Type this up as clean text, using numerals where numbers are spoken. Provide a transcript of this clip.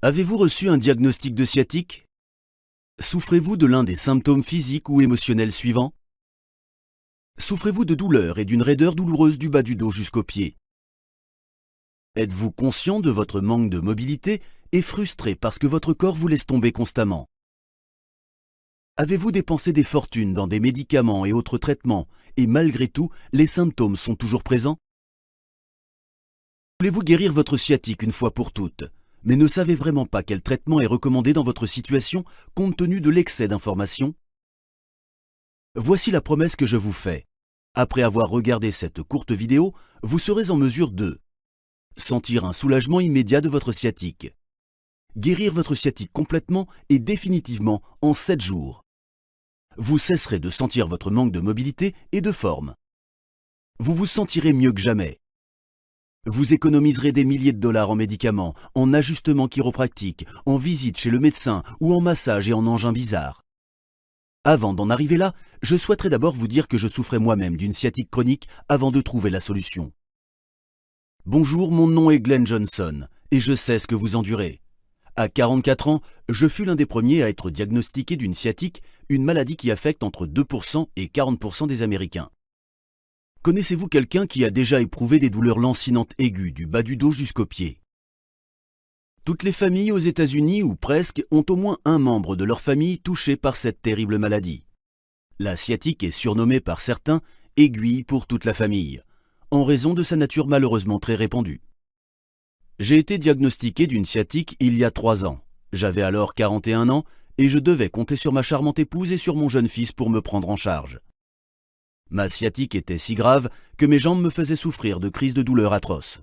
Avez-vous reçu un diagnostic de sciatique? Souffrez-vous de l'un des symptômes physiques ou émotionnels suivants? Souffrez-vous de douleurs et d'une raideur douloureuse du bas du dos jusqu'aux pieds? Êtes-vous conscient de votre manque de mobilité et frustré parce que votre corps vous laisse tomber constamment? Avez-vous dépensé des fortunes dans des médicaments et autres traitements et malgré tout, les symptômes sont toujours présents? Voulez-vous guérir votre sciatique une fois pour toutes, mais ne savez vraiment pas quel traitement est recommandé dans votre situation compte tenu de l'excès d'informations? Voici la promesse que je vous fais. Après avoir regardé cette courte vidéo, vous serez en mesure de sentir un soulagement immédiat de votre sciatique, guérir votre sciatique complètement et définitivement en 7 jours. Vous cesserez de sentir votre manque de mobilité et de forme. Vous vous sentirez mieux que jamais. Vous économiserez des milliers de dollars en médicaments, en ajustements chiropractiques, en visites chez le médecin ou en massage et en engins bizarres. Avant d'en arriver là, je souhaiterais d'abord vous dire que je souffrais moi-même d'une sciatique chronique avant de trouver la solution. Bonjour, mon nom est Glenn Johnson et je sais ce que vous endurez. À 44 ans, je fus l'un des premiers à être diagnostiqué d'une sciatique, une maladie qui affecte entre 2% et 40% des Américains. Connaissez-vous quelqu'un qui a déjà éprouvé des douleurs lancinantes aiguës du bas du dos jusqu'aux pieds? Toutes les familles aux États-Unis, ou presque, ont au moins un membre de leur famille touché par cette terrible maladie. La sciatique est surnommée par certains « aiguille pour toute la famille », en raison de sa nature malheureusement très répandue. J'ai été diagnostiqué d'une sciatique il y a 3 ans. J'avais alors 41 ans et je devais compter sur ma charmante épouse et sur mon jeune fils pour me prendre en charge. Ma sciatique était si grave que mes jambes me faisaient souffrir de crises de douleur atroces.